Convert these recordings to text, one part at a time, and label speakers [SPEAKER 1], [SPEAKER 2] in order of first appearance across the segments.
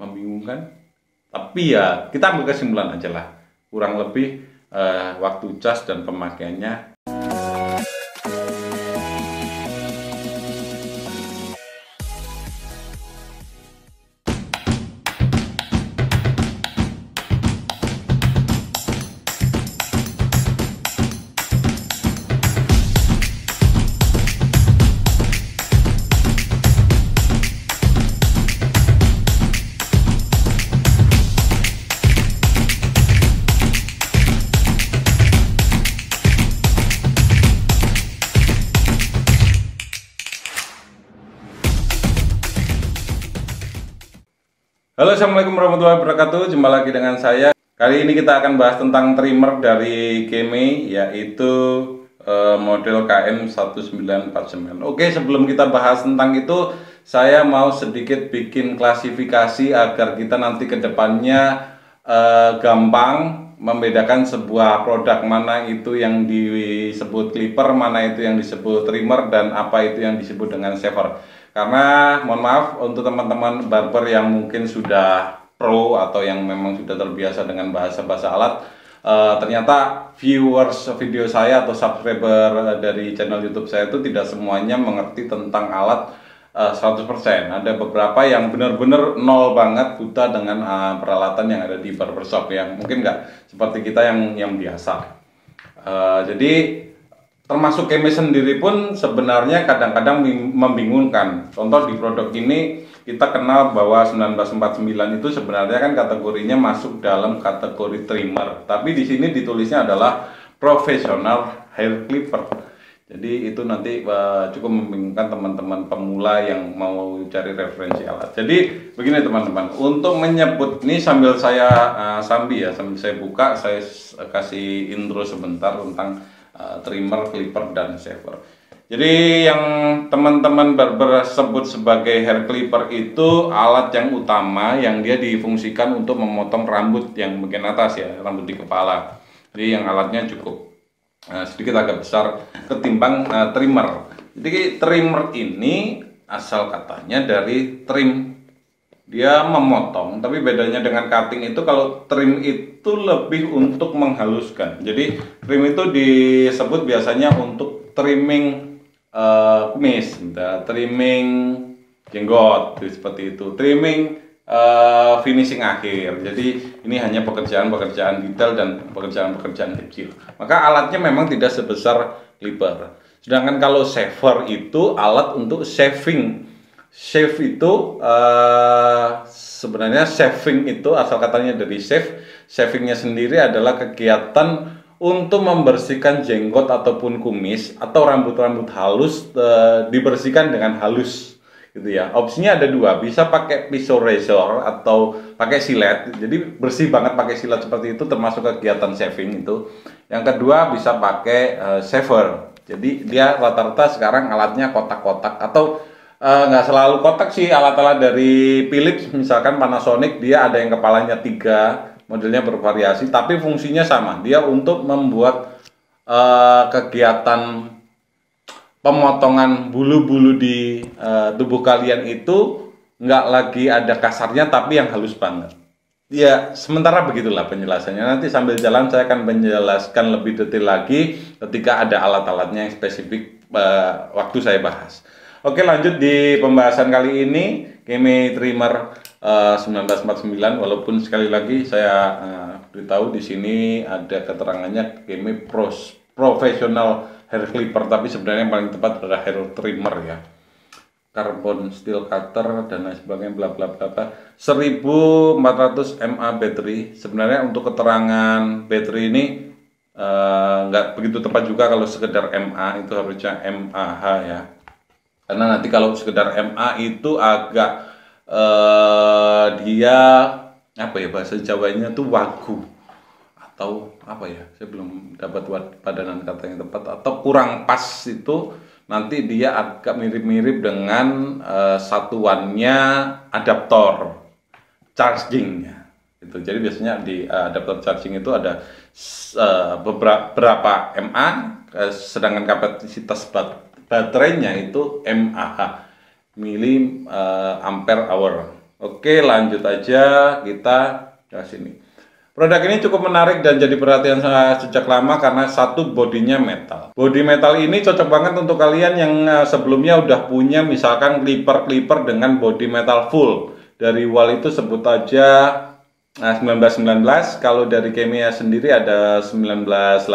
[SPEAKER 1] membingungkan. Tapi ya kita ambil kesimpulan aja lah. Kurang lebih waktu cas dan pemakaiannya. Halo, assalamualaikum warahmatullahi wabarakatuh. Jumpa lagi dengan saya. Kali ini kita akan bahas tentang trimmer dari Keme, yaitu model KM1949. Oke, sebelum kita bahas tentang itu, saya mau sedikit bikin klasifikasi agar kita nanti ke depannya gampang membedakan sebuah produk, mana itu yang disebut clipper, mana itu yang disebut trimmer, dan apa itu yang disebut dengan shaver. Karena mohon maaf untuk teman-teman barber yang mungkin sudah pro atau yang memang sudah terbiasa dengan bahasa-bahasa alat, ternyata viewers video saya atau subscriber dari channel YouTube saya itu tidak semuanya mengerti tentang alat 100%. Ada beberapa yang benar-benar nol banget, buta dengan peralatan yang ada di barbershop, yang mungkin nggak seperti kita yang biasa. Jadi termasuk Keme sendiri pun sebenarnya kadang-kadang membingungkan. Contoh di produk ini kita kenal bahwa 1949 itu sebenarnya kan kategorinya masuk dalam kategori trimmer, tapi di sini ditulisnya adalah professional hair clipper. Jadi itu nanti cukup membingungkan teman-teman pemula yang mau cari referensi alat. Jadi begini teman-teman, untuk menyebut ini sambil saya sambil saya buka, saya kasih intro sebentar tentang trimmer, clipper, dan shaver. Jadi yang teman-teman barber sebut sebagai hair clipper itu alat yang utama yang dia difungsikan untuk memotong rambut yang bagian atas ya, rambut di kepala. Jadi yang alatnya cukup sedikit agak besar ketimbang trimmer. Jadi trimmer ini asal katanya dari trim. Dia memotong, tapi bedanya dengan cutting itu, kalau trim itu lebih untuk menghaluskan. Jadi trim itu disebut biasanya untuk trimming kumis, trimming jenggot, seperti itu, trimming finishing akhir. Jadi ini hanya pekerjaan-pekerjaan detail dan pekerjaan-pekerjaan kecil. Maka alatnya memang tidak sebesar clipper. Sedangkan kalau shaver itu alat untuk shaving. Shave itu sebenarnya shaving itu asal katanya dari shave. Shavingnya sendiri adalah kegiatan untuk membersihkan jenggot ataupun kumis atau rambut-rambut halus, dibersihkan dengan halus gitu ya. Opsinya ada dua, bisa pakai pisau razor atau pakai silet. Jadi bersih banget pakai silet seperti itu, termasuk kegiatan shaving itu. Yang kedua bisa pakai shaver. Jadi dia rata-rata sekarang alatnya kotak-kotak atau nggak selalu kotak sih, alat-alat dari Philips misalkan Panasonic, dia ada yang kepalanya 3, modelnya bervariasi, tapi fungsinya sama. Dia untuk membuat kegiatan pemotongan bulu-bulu di tubuh kalian itu nggak lagi ada kasarnya, tapi yang halus banget. Ya, sementara begitulah penjelasannya. Nanti sambil jalan saya akan menjelaskan lebih detail lagi ketika ada alat-alatnya yang spesifik waktu saya bahas. Oke, lanjut di pembahasan kali ini Keme trimmer 1949. Walaupun sekali lagi saya beritahu di sini ada keterangannya Keme professional hair clipper, tapi sebenarnya yang paling tepat adalah hair trimmer ya. Carbon steel cutter dan lain sebagainya, bla bla bla bla. 1400 mAh baterai. Sebenarnya untuk keterangan baterai ini nggak begitu tepat juga. Kalau sekedar mAh itu harusnya mAh ya. Karena nanti kalau sekedar MA itu agak dia apa ya, bahasa Jawanya tuh wagu atau apa ya, saya belum dapat padanan kata yang tepat, atau kurang pas itu, nanti dia agak mirip-mirip dengan satuannya adaptor chargingnya itu. Jadi biasanya di adaptor charging itu ada beberapa MA, sedangkan kapasitas baterainya itu mAh, ampere hour. Oke, lanjut aja kita ke sini. Produk ini cukup menarik dan jadi perhatian saya sejak lama karena satu, bodinya metal. Body metal ini cocok banget untuk kalian yang sebelumnya udah punya misalkan clipper dengan body metal full. Dari wall itu sebut aja 1919, kalau dari Kemia sendiri ada 1986,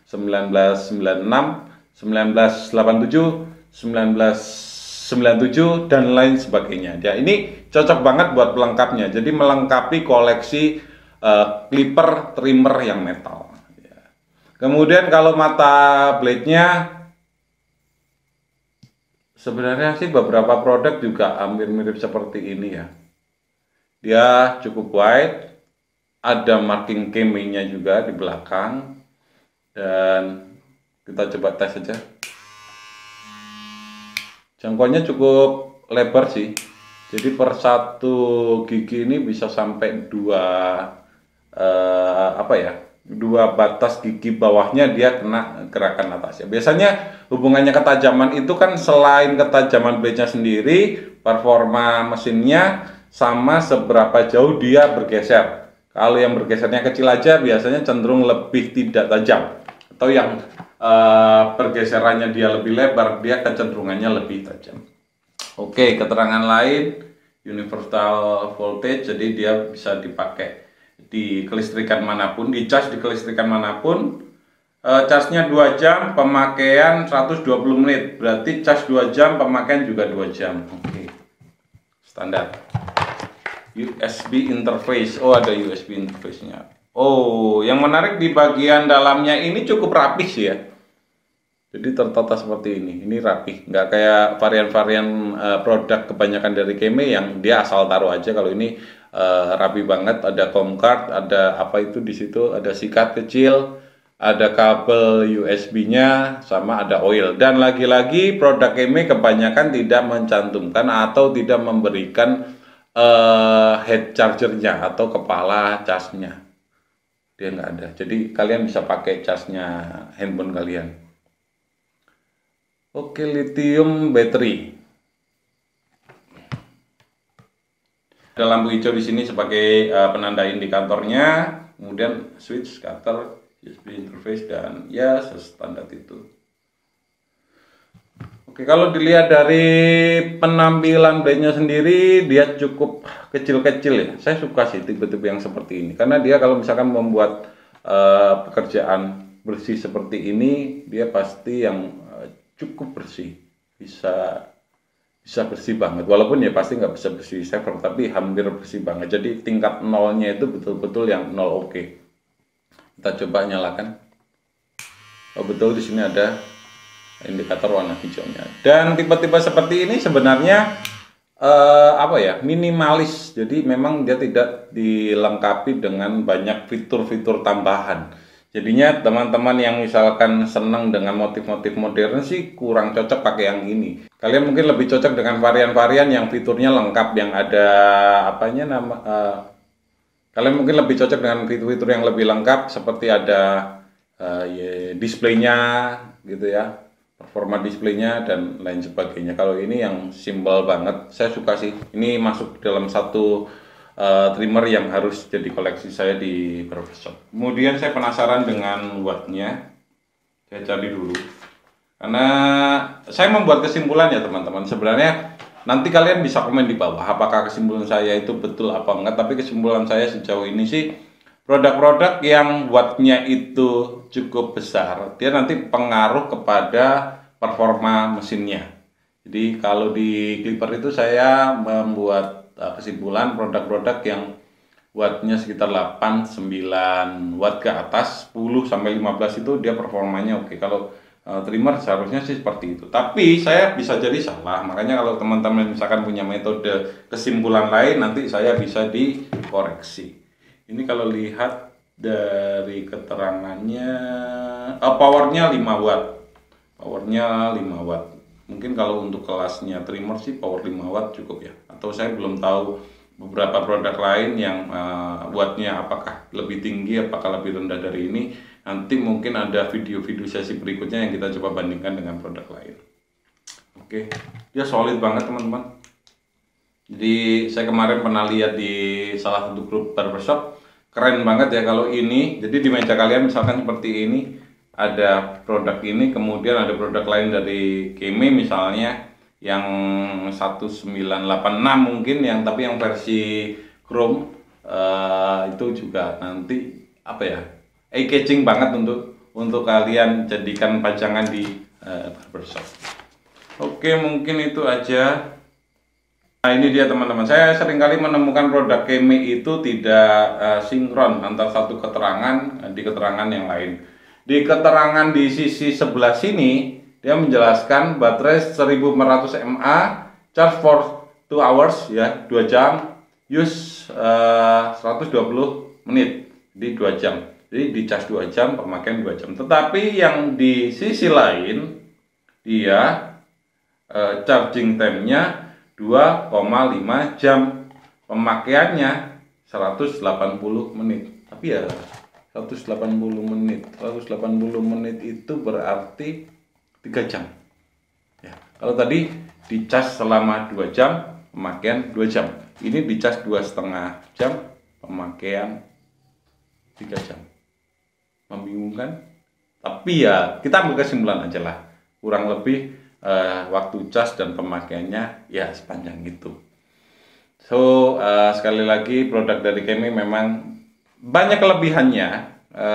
[SPEAKER 1] 1996, 1987, 1997 dan lain sebagainya. Ya, ini cocok banget buat pelengkapnya. Jadi melengkapi koleksi clipper trimmer yang metal. Ya. Kemudian kalau mata blade-nya sebenarnya sih beberapa produk juga hampir mirip seperti ini ya. Dia cukup wide, ada marking Kemei-nya juga di belakang, dan kita coba tes saja. Jangkauannya cukup lebar sih, jadi per satu gigi ini bisa sampai dua batas gigi bawahnya dia kena gerakan atasnya. Biasanya hubungannya ketajaman itu kan selain ketajaman blade-nya sendiri, performa mesinnya, sama seberapa jauh dia bergeser. Kalau yang bergesernya kecil aja biasanya cenderung lebih tidak tajam, atau yang pergeserannya dia lebih lebar, dia kecenderungannya lebih tajam. Oke, keterangan lain, universal voltage, jadi dia bisa dipakai di kelistrikan manapun, dicas di kelistrikan manapun. Casnya 2 jam, pemakaian 120 menit, berarti cas 2 jam, pemakaian juga 2 jam. Oke, standar. USB interface, oh ada USB interface-nya. Oh, yang menarik di bagian dalamnya ini cukup rapih sih ya. Jadi tertata seperti ini rapih, nggak kayak varian-varian produk kebanyakan dari Kemei yang dia asal taruh aja. Kalau ini rapi banget, ada COM card, ada apa itu di situ, ada sikat kecil, ada kabel USB-nya, sama ada oil. Dan lagi-lagi produk Kemei kebanyakan tidak mencantumkan atau tidak memberikan head chargernya atau kepala casnya, dia nggak ada. Jadi kalian bisa pakai casnya handphone kalian. Oke, lithium battery. Ada lampu hijau di sini sebagai penanda indikatornya. Kemudian switch, cutter, USB interface, dan ya standar itu. Oke, kalau dilihat dari penampilan blade-nya sendiri, dia cukup kecil-kecil ya. Saya suka sih tipe-tipe yang seperti ini, karena dia kalau misalkan membuat pekerjaan bersih seperti ini, dia pasti yang cukup bersih, bisa bersih banget. Walaupun ya pasti nggak bisa bersih saver, tapi hampir bersih banget. Jadi tingkat nolnya itu betul-betul yang nol. Oke, kita coba nyalakan. Oh betul, di sini ada indikator warna hijaunya. Dan tipe-tipe seperti ini sebenarnya minimalis. Jadi memang dia tidak dilengkapi dengan banyak fitur-fitur tambahan. Jadinya teman-teman yang misalkan senang dengan motif-motif modern sih kurang cocok pakai yang ini. Kalian mungkin lebih cocok dengan varian-varian yang fiturnya lengkap, yang ada kalian mungkin lebih cocok dengan fitur-fitur yang lebih lengkap, seperti ada displaynya gitu ya, performa displaynya dan lain sebagainya. Kalau ini yang simpel banget, saya suka sih. Ini masuk dalam satu trimmer yang harus jadi koleksi saya di barbershop. Kemudian saya penasaran dengan wattnya, saya cari dulu. Karena saya membuat kesimpulan ya teman-teman. Sebenarnya nanti kalian bisa komen di bawah apakah kesimpulan saya itu betul apa enggak. Tapi kesimpulan saya sejauh ini sih, produk-produk yang wattnya itu cukup besar, dia nanti pengaruh kepada performa mesinnya. Jadi kalau di clipper itu saya membuat kesimpulan produk-produk yang wattnya sekitar 8-9 watt ke atas, 10-15 itu dia performanya oke. Kalau trimmer seharusnya sih seperti itu, tapi saya bisa jadi salah. Makanya kalau teman-teman misalkan punya metode kesimpulan lain, nanti saya bisa dikoreksi. Ini kalau lihat dari keterangannya, powernya 5 watt, powernya 5 watt. Mungkin kalau untuk kelasnya trimmer sih power 5 watt cukup ya. Atau saya belum tahu beberapa produk lain yang wattnya apakah lebih tinggi, apakah lebih rendah dari ini. Nanti mungkin ada video-video sesi berikutnya yang kita coba bandingkan dengan produk lain. Oke, dia solid banget teman-teman. Jadi saya kemarin pernah lihat di salah satu grup barbershop, keren banget ya kalau ini. Jadi di meja kalian misalkan seperti ini, ada produk ini, kemudian ada produk lain dari Keme misalnya yang 1986 mungkin, yang tapi yang versi chrome, itu juga nanti apa ya, eye catching banget untuk kalian jadikan pajangan di barbershop. Oke, mungkin itu aja. Nah ini dia teman-teman, saya seringkali menemukan produk Keme itu tidak sinkron antara satu keterangan di keterangan yang lain. Di keterangan di sisi sebelah sini, dia menjelaskan baterai 1400 mAh, charge for 2 hours ya, 2 jam, use 120 menit, jadi 2 jam. Jadi di charge 2 jam, pemakaian 2 jam. Tetapi yang di sisi lain, dia charging time-nya 2,5 jam, pemakaiannya 180 menit. Tapi ya 180 menit itu berarti 3 jam ya. Kalau tadi dicas selama 2 jam, pemakaian 2 jam. Ini dicas 2,5 jam, pemakaian 3 jam. Membingungkan? Tapi ya kita ambil kesimpulan aja lah, kurang lebih waktu cas dan pemakaiannya ya sepanjang itu. So sekali lagi produk dari Keme memang banyak kelebihannya,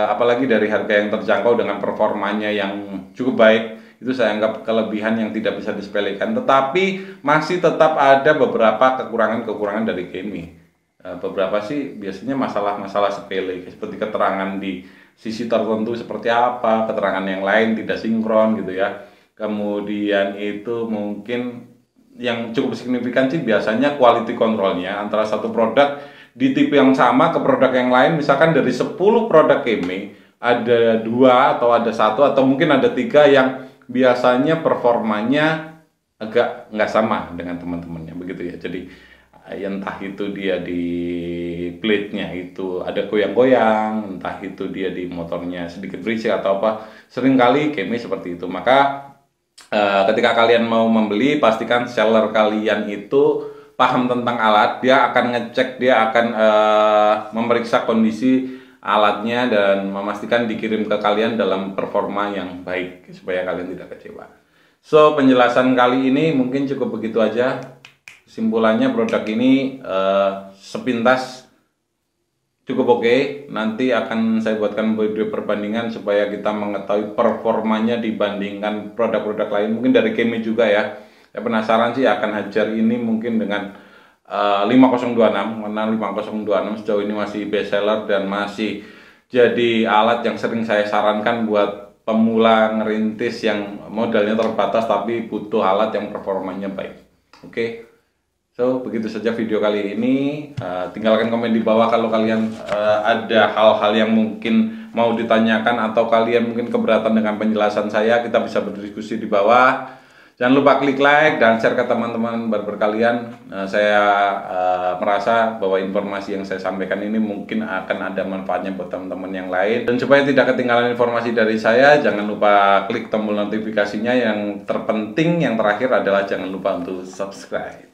[SPEAKER 1] apalagi dari harga yang terjangkau dengan performanya yang cukup baik. Itu saya anggap kelebihan yang tidak bisa disepelekan. Tetapi masih tetap ada beberapa kekurangan dari Keme. Beberapa sih biasanya masalah-masalah sepele, seperti keterangan di sisi tertentu seperti apa, keterangan yang lain tidak sinkron gitu ya. Kemudian itu mungkin yang cukup signifikan sih biasanya quality controlnya antara satu produk di tipe yang sama ke produk yang lain. Misalkan dari 10 produk Keme ada 2 atau ada 1 atau mungkin ada 3 yang biasanya performanya agak nggak sama dengan teman-temannya begitu ya. Jadi entah itu dia di plate-nya itu ada goyang-goyang, entah itu dia di motornya sedikit berisik atau apa, seringkali Keme seperti itu. Maka ketika kalian mau membeli, pastikan seller kalian itu paham tentang alat. Dia akan ngecek, dia akan memeriksa kondisi alatnya dan memastikan dikirim ke kalian dalam performa yang baik supaya kalian tidak kecewa. So penjelasan kali ini mungkin cukup begitu aja. Kesimpulannya produk ini sepintas cukup oke. Nanti akan saya buatkan video perbandingan supaya kita mengetahui performanya dibandingkan produk-produk lain. Mungkin dari Keme juga ya. Saya penasaran sih akan hajar ini mungkin dengan 5026. Karena 5026 sejauh ini masih best seller dan masih jadi alat yang sering saya sarankan buat pemula ngerintis yang modalnya terbatas tapi butuh alat yang performanya baik. Oke. So, begitu saja video kali ini. Tinggalkan komen di bawah kalau kalian ada hal-hal yang mungkin mau ditanyakan atau kalian mungkin keberatan dengan penjelasan saya. Kita bisa berdiskusi di bawah. Jangan lupa klik like dan share ke teman-teman barber kalian. Saya merasa bahwa informasi yang saya sampaikan ini mungkin akan ada manfaatnya buat teman-teman yang lain. Dan supaya tidak ketinggalan informasi dari saya, jangan lupa klik tombol notifikasinya. Yang terpenting, yang terakhir adalah jangan lupa untuk subscribe.